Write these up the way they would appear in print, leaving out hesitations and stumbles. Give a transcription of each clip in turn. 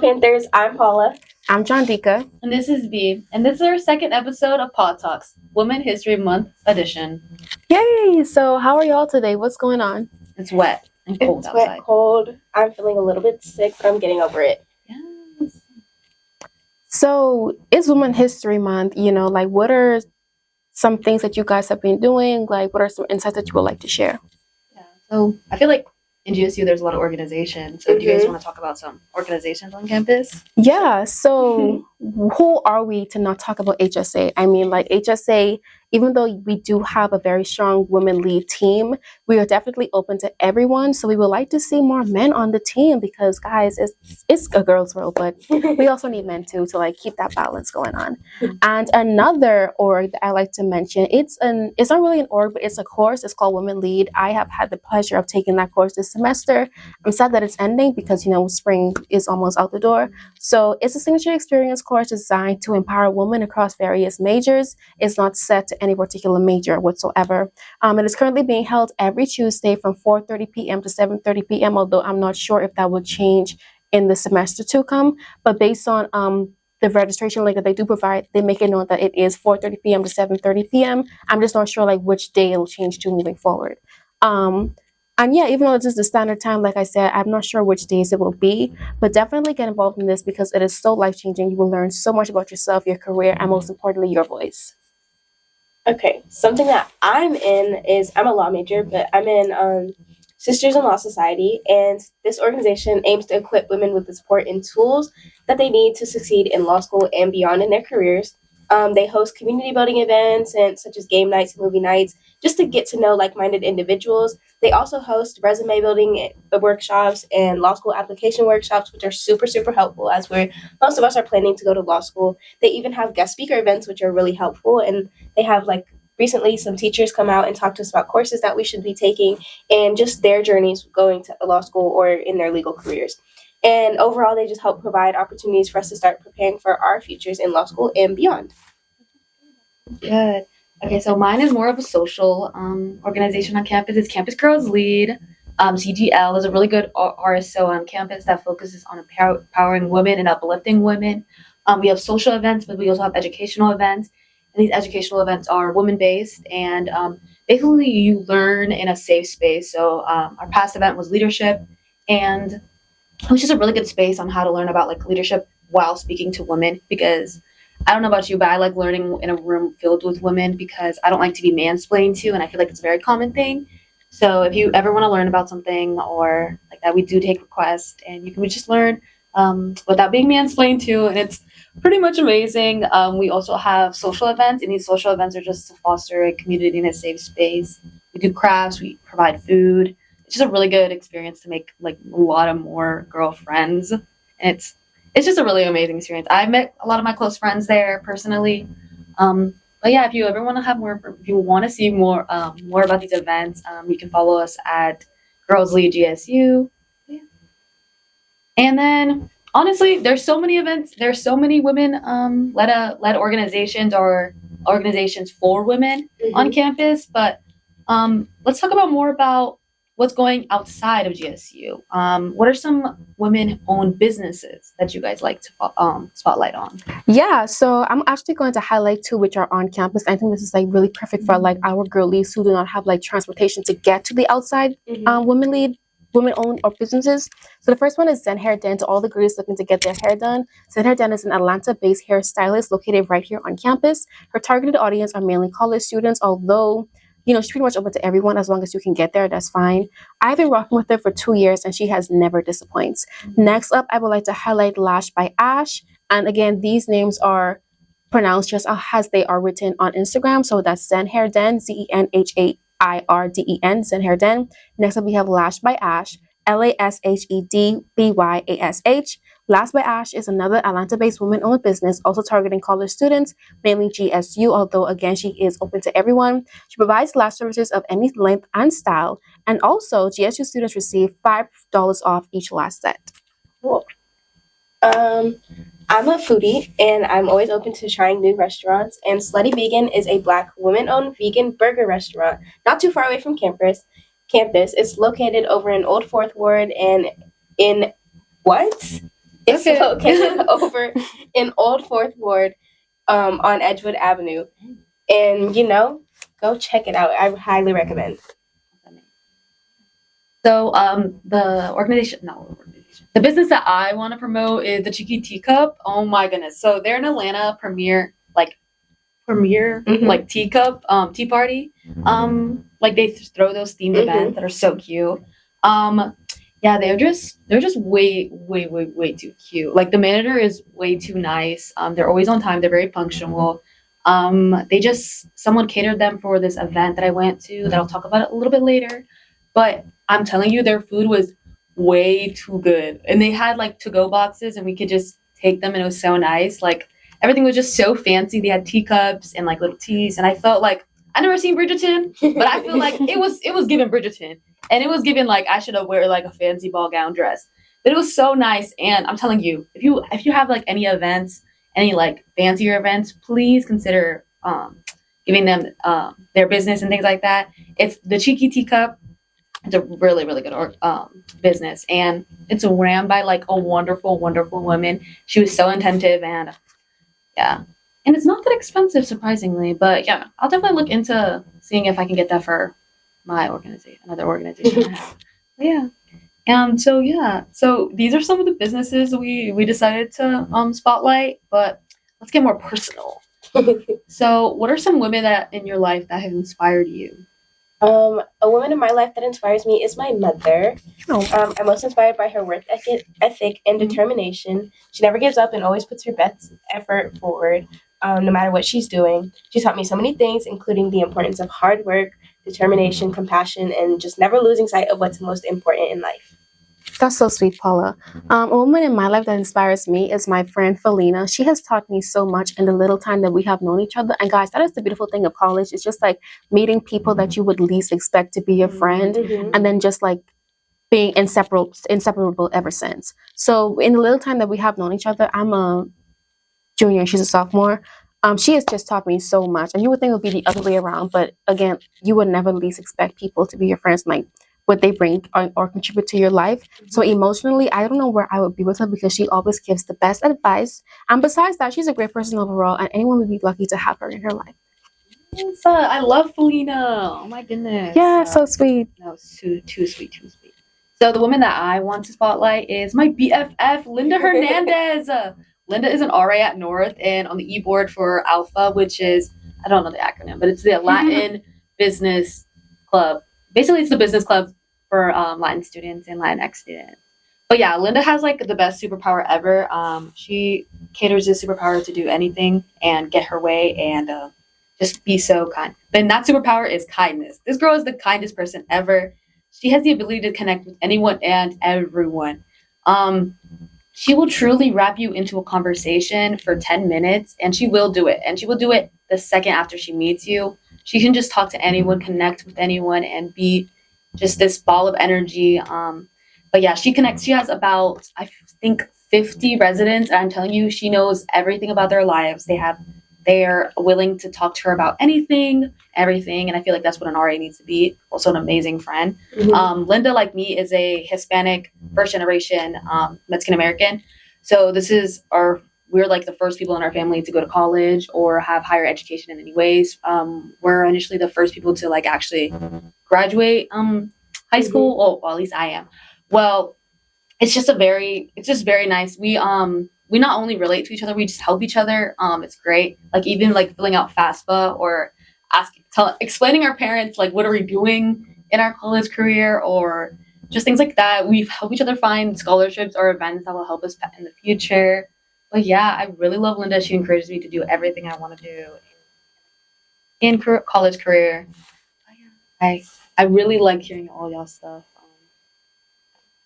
Panthers. I'm Paula. I'm Jhondeka. And this is B. And this is our second episode of Pod Talks, Women History Month edition. Yay! So how are y'all today? What's going on? It's wet and cold outside. Wet, cold. I'm feeling a little bit sick, but I'm getting over it. Yes. So it's Women History Month. What are some things that you guys have been doing? What are some insights that you would like to share? Yeah. So I feel like in GSU there's a lot of organizations. So do you guys want to talk about some organizations on campus? Yeah. So who are we to not talk about HSA? I mean, HSA, even though we do have a very strong women lead team, we are definitely open to everyone. So we would like to see more men on the team because, guys, it's a girl's world, but we also need men too to keep that balance going on. And another org that I like to mention, it's not really an org, but it's a course. It's called Women Lead. I have had the pleasure of taking that course this semester. I'm sad that it's ending because spring is almost out the door. So it's a signature experience course designed to empower women across various majors. It's not set to any particular major whatsoever. It is currently being held every Tuesday from 4:30 p.m. to 7:30 p.m., although I'm not sure if that will change in the semester to come. But based on the registration link that they do provide, they make it known that it is 4:30 p.m. to 7:30 p.m. I'm just not sure which day it'll change to moving forward. And yeah, even though this is the standard time, like I said, I'm not sure which days it will be, but definitely get involved in this because it is so life-changing. You will learn so much about yourself, your career, and most importantly, your voice. Okay, something that I'm in is, I'm a law major, but I'm in Sisters in Law Society, and this organization aims to equip women with the support and tools that they need to succeed in law school and beyond in their careers. They host community building events such as game nights and movie nights, just to get to know like-minded individuals. They also host resume building workshops and law school application workshops, which are super, super helpful as most of us are planning to go to law school. They even have guest speaker events, which are really helpful. And they have recently some teachers come out and talk to us about courses that we should be taking and just their journeys going to law school or in their legal careers. And overall, they just help provide opportunities for us to start preparing for our futures in law school and beyond. Good. Okay, so mine is more of a social organization on campus. It's Campus Girls Lead. CGL is a really good RSO on campus that focuses on empowering women and uplifting women. We have social events, but we also have educational events. And these educational events are women-based, and basically you learn in a safe space. So our past event was leadership, and it was just a really good space on how to learn about leadership while speaking to women, because I don't know about you, but I like learning in a room filled with women because I don't like to be mansplained to, and I feel like it's a very common thing. So if you ever want to learn about something or like that, we do take requests, and you can just learn without being mansplained to, and it's pretty much amazing. We also have social events, and these social events are just to foster a community in a safe space. We do crafts, we provide food. It's just a really good experience to make a lot of more girlfriends, and it's just a really amazing experience. I've met a lot of my close friends there personally. But yeah, if you ever want to have more, if you want to see more about these events, you can follow us at Girls Lead GSU. Yeah. And then honestly, there's so many events. There's so many women led organizations or organizations for women on campus. But let's talk more about what's going outside of GSU. What are some women-owned businesses that you guys like to spotlight on? Yeah, so I'm actually going to highlight two which are on campus. I think this is really perfect for our girlies who do not have transportation to get to the outside women-owned or businesses. So the first one is Zen Hair Den. To all the girlies looking to get their hair done, Zen Hair Den is an Atlanta-based hairstylist located right here on campus. Her targeted audience are mainly college students, although she's pretty much open to everyone as long as you can get there. That's fine. I've been rocking with her for 2 years, and she has never disappoints. Next up, I would like to highlight Lash by Ash. And again, these names are pronounced just as they are written on Instagram. So that's Zen Hair Den, ZenHairden, Zen Hair Den. Next up, we have Lash by Ash, LashedByash. Lash by Ash is another Atlanta-based women-owned business, also targeting college students, mainly GSU, although again, she is open to everyone. She provides lash services of any length and style, and also GSU students receive $5 off each lash set. Cool. I'm a foodie, and I'm always open to trying new restaurants, and Slutty Vegan is a Black women-owned vegan burger restaurant not too far away from campus. It's located over in Old Fourth Ward and in It's Okay. located over in Old Fourth Ward, on Edgewood Avenue, and go check it out. I highly recommend. So the business that I want to promote is the Cheeky Teacup. Oh my goodness! So they're in Atlanta, premier Mhm. like teacup tea party. Like they throw those themed events that are so cute. Yeah, they're just way too cute. Like the manager is way too nice. They're always on time. They're very punctual. Someone catered them for this event that I went to that I'll talk about it a little bit later. But I'm telling you, their food was way too good, and they had like to-go boxes, and we could just take them, and it was so nice. Like everything was just so fancy. They had teacups and like little teas, and I felt like I never seen Bridgerton, but I feel like it was given Bridgerton, and it was given like I should have wear like a fancy ball gown dress. But it was so nice, and I'm telling you, if you have like any events, any like fancier events, please consider giving them their business and things like that. It's the Cheeky Teacup. It's a really really good business, and it's ran by like a wonderful woman. She was so attentive, and yeah. And it's not that expensive, surprisingly. But yeah, I'll definitely look into seeing if I can get that for my organization, another organization I have. But yeah. And so yeah, so these are some of the businesses we decided to spotlight. But let's get more personal. So, what are some women that in your life that have inspired you? A woman in my life that inspires me is my mother. I'm most inspired by her work ethic and determination. She never gives up and always puts her best effort forward, no matter what she's doing. She taught me so many things, including the importance of hard work, determination, compassion, and just never losing sight of what's most important in life. That's so sweet, Paula. A woman in my life that inspires me is my friend Felina. She has taught me so much in the little time that we have known each other. And guys, that is the beautiful thing of college. It's just like meeting people that you would least expect to be your friend, and then just like being inseparable ever since. So in the little time that we have known each other, I'm a junior and she's a sophomore. She has just taught me so much, and you would think it would be the other way around, but again, you would never least expect people to be your friends, like what they bring or contribute to your life. So emotionally, I don't know where I would be with her because she always gives the best advice. And besides that, she's a great person overall, and anyone would be lucky to have her in her life. Yes, I love Felina. Oh my goodness. Yeah, so sweet. No, too sweet, too sweet. So the woman that I want to spotlight is my BFF, Linda Hernandez. Linda is an RA at North and on the e-board for Alpha, which is, I don't know the acronym, but it's the Latin Business Club. Basically, it's the business club for Latin students and Latinx students. But yeah, Linda has like the best superpower ever. She caters this superpower to do anything and get her way and just be so kind. Then that superpower is kindness. This girl is the kindest person ever. She has the ability to connect with anyone and everyone. She will truly wrap you into a conversation for 10 minutes, and she will do it. And she will do it the second after she meets you. She can just talk to anyone, connect with anyone, and be just this ball of energy. But yeah, she connects. She has about, I think, 50 residents. And I'm telling you, she knows everything about their lives. They're willing to talk to her about anything, everything. And I feel like that's what an RA needs to be. Also an amazing friend. Linda, like me, is a Hispanic first generation Mexican American. So we're like the first people in our family to go to college or have higher education in any ways. We're initially the first people to like actually graduate high school. Well, at least I am. Well, it's just very nice. We not only relate to each other, we just help each other. It's great. Like even like filling out FAFSA or explaining our parents like what are we doing in our college career or just things like that. We help each other find scholarships or events that will help us in the future. But yeah, I really love Linda. She encourages me to do everything I want to do in college career. But yeah, I really like hearing all y'all stuff.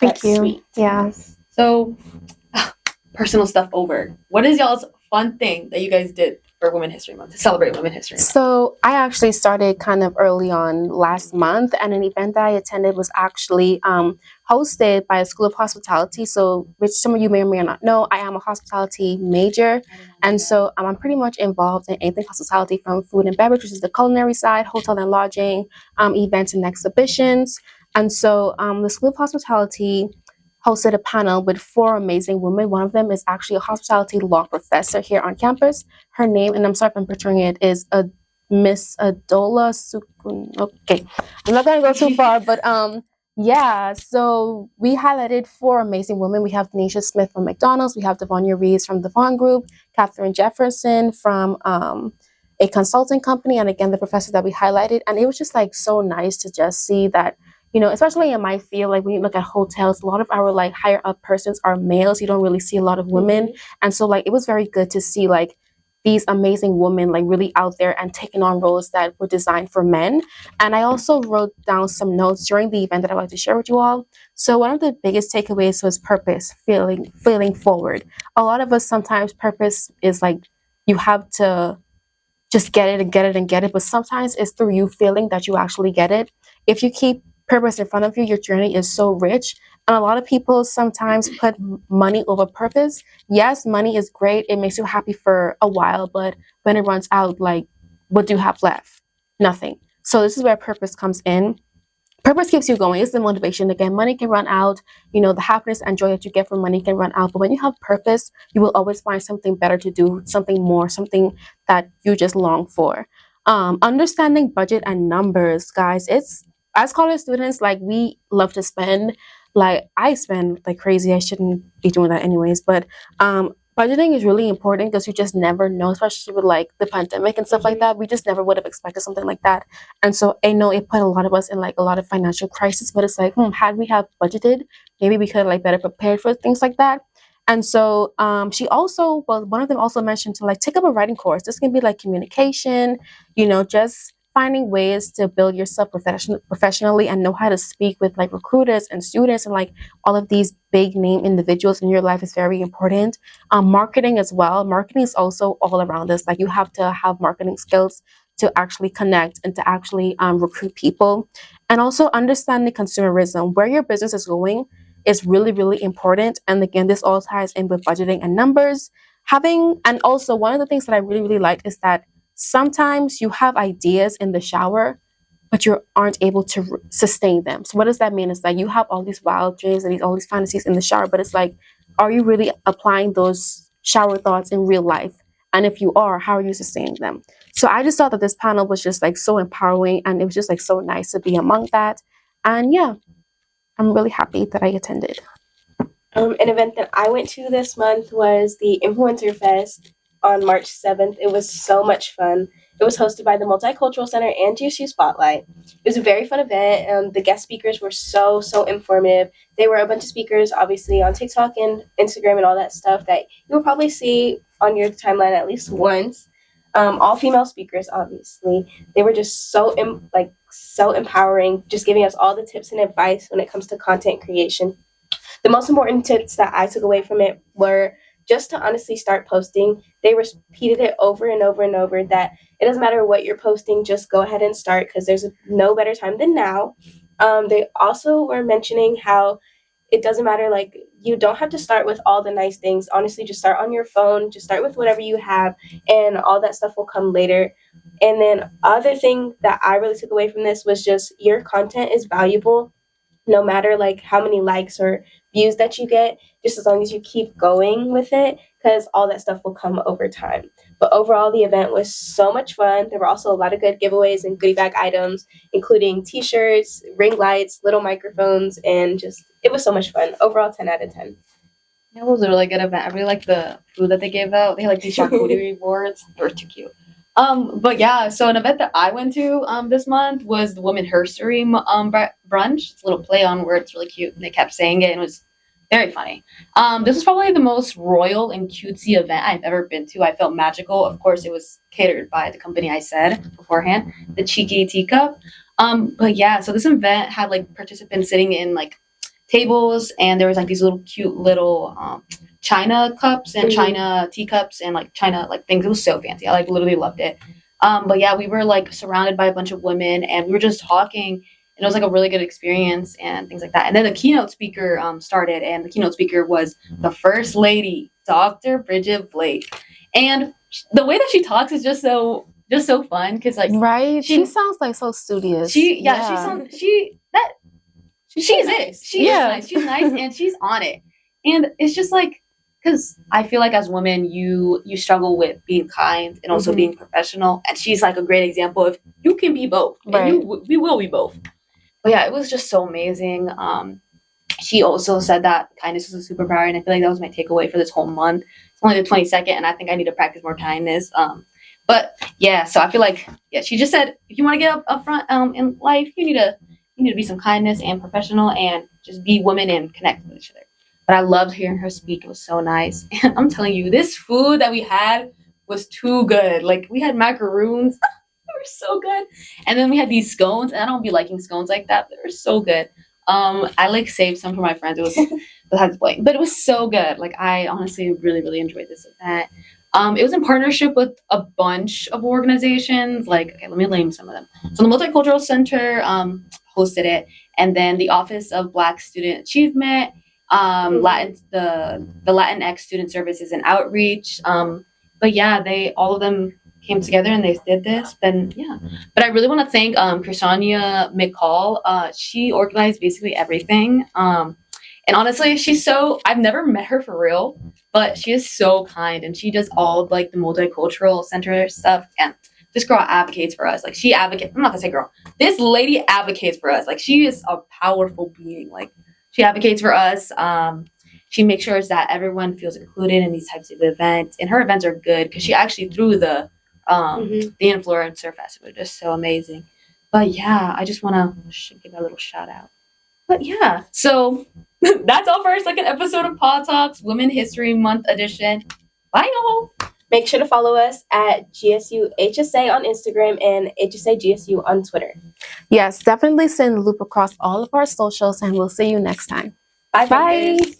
Thank That's you. sweet. Yeah. So, personal stuff over. What is y'all's fun thing that you guys did for Women History Month to celebrate Women History Month? So I actually started kind of early on last month, and an event that I attended was actually hosted by a school of hospitality. So, which some of you may or may not know, I am a hospitality major, and so I'm pretty much involved in anything hospitality, from food and beverage, which is the culinary side, hotel and lodging, events and exhibitions. And so the school of hospitality hosted a panel with 4 amazing women. One of them is actually a hospitality law professor here on campus. Her name, and I'm sorry if I'm butchering it, is Miss Adola Sukun. Okay, I'm not gonna go too far, but yeah. So we highlighted 4 amazing women. We have Denisha Smith from McDonald's. We have Devonia Reeves from the Vaughn Group. Catherine Jefferson from a consulting company, and again the professor that we highlighted. And it was just like so nice to just see that, you know, especially in my field, like when you look at hotels, a lot of our like higher up persons are males. You don't really see a lot of women. And so like it was very good to see like these amazing women like really out there and taking on roles that were designed for men. And I also wrote down some notes during the event that I'd like to share with you all. So one of the biggest takeaways was purpose, feeling forward. A lot of us sometimes purpose is like you have to just get it and get it and get it, but sometimes it's through you feeling that you actually get it. If you keep purpose in front of you, your journey is so rich. And a lot of people sometimes put money over purpose. Yes, money is great. It makes you happy for a while, but when it runs out, like, what do you have left? Nothing. So this is where purpose comes in. Purpose keeps you going. It's the motivation. Again, money can run out. You know, the happiness and joy that you get from money can run out. But when you have purpose, you will always find something better to do, something more, something that you just long for. Understanding budget and numbers, guys. It's as college students, like we love to spend. Like I spend like crazy. I shouldn't be doing that anyways. But budgeting is really important because you just never know, especially with like the pandemic and stuff like that. We just never would have expected something like that. And so I know it put a lot of us in like a lot of financial crisis, but it's like, had we have budgeted, maybe we could have like better prepared for things like that. And so she also, well, one of them also mentioned to like take up a writing course. This can be like communication, you know, just finding ways to build yourself professionally and know how to speak with like recruiters and students and like all of these big name individuals in your life is very important. Marketing as well. Marketing is also all around us. Like you have to have marketing skills to actually connect and to actually recruit people. And also understanding consumerism, where your business is going is really, really important. And again, this all ties in with budgeting and numbers. And also one of the things that I really, really like is that sometimes you have ideas in the shower, but you aren't able to sustain them. So what does that mean? It's like you have all these wild dreams and all these fantasies in the shower, but it's like, are you really applying those shower thoughts in real life? And if you are, how are you sustaining them? So I just thought that this panel was just like so empowering, and it was just like so nice to be among that. And yeah, I'm really happy that I attended. An event that I went to this month was the Influencer Fest on March 7th. It was so much fun. It was hosted by the Multicultural Center and GSU Spotlight. It was a very fun event. The guest speakers were so informative. They were a bunch of speakers, obviously, on TikTok and Instagram and all that stuff that you will probably see on your timeline at least once. All female speakers, obviously. They were just so empowering, just giving us all the tips and advice when it comes to content creation. The most important tips that I took away from it were just to honestly start posting. They repeated it over and over and over that it doesn't matter what you're posting, just go ahead and start because there's no better time than now. They also were mentioning how it doesn't matter, like you don't have to start with all the nice things. Honestly, just start on your phone, just start with whatever you have, and all that stuff will come later. And then other thing that I really took away from this was just your content is valuable no matter like how many likes or views that you get, just as long as you keep going with it, because all that stuff will come over time. But overall, the event was so much fun. There were also a lot of good giveaways and goodie bag items, including t-shirts, ring lights, little microphones, and just, it was so much fun. Overall, 10 out of 10. It was a really good event. I really liked the food that they gave out. They had like these charcuterie rewards. They were too cute. But yeah, so an event that I went to this month was the Women Herstory brunch. It's a little play on words, really cute. And they kept saying it, and it was very funny. This was probably the most royal and cutesy event I've ever been to. I felt magical. Of course, it was catered by the company I said beforehand, the Cheeky Teacup. But yeah, so this event had like participants sitting in like tables, and there was like these little cute little China cups and China teacups and like China like things. It was so fancy. I like literally loved it. But yeah, we were like surrounded by a bunch of women, and we were just talking, and it was like a really good experience and things like that. And then the keynote speaker started, and the keynote speaker was the First Lady, Dr. Bridget Blake. And the way that she talks is just so fun because like right, she sounds like so studious. She She's so it. nice. She Yeah. is nice. She's nice and she's on it. And it's just like, because I feel like as women, you struggle with being kind and also Mhm. being professional. And she's like a great example of you can be both. Right. And we will be both. But yeah, it was just so amazing. She also said that kindness is a superpower, and I feel like that was my takeaway for this whole month. It's only the 22nd, and I think I need to practice more kindness. But yeah, so I feel like she just said if you want to get up front in life, you need to be some kindness and professional, and just be women and connect with each other. But I loved hearing her speak; it was so nice. And I'm telling you, this food that we had was too good. Like we had macaroons, they were so good, and then we had these scones. And I don't be liking scones like that, but they were so good. I like saved some for my friends. It was besides the point, but it was so good. Like I honestly really, really enjoyed this event. It was in partnership with a bunch of organizations. Like, okay, let me name some of them. So the Multicultural Center hosted it, and then the Office of Black Student Achievement, the Latinx Student Services and Outreach. But yeah, they all of them came together and they did this. Then yeah, but I really want to thank Chrisania McCall. She organized basically everything. And honestly, I've never met her for real, but she is so kind and she does all of like the multicultural center stuff. And this girl advocates for us. Like I'm not gonna say girl. This lady advocates for us. Like she is a powerful being. Like she advocates for us. She makes sure that everyone feels included in these types of events. And her events are good because she actually threw the Influencer Festival, just so amazing. But yeah, I just want to give a little shout out. But yeah, so that's all for our second episode of Paw Talks Women History Month edition. Bye, y'all. Make sure to follow us at GSU HSA on Instagram and HSA GSU on Twitter. Yes, definitely send loop across all of our socials, and we'll see you next time. Bye. Bye. Vendors.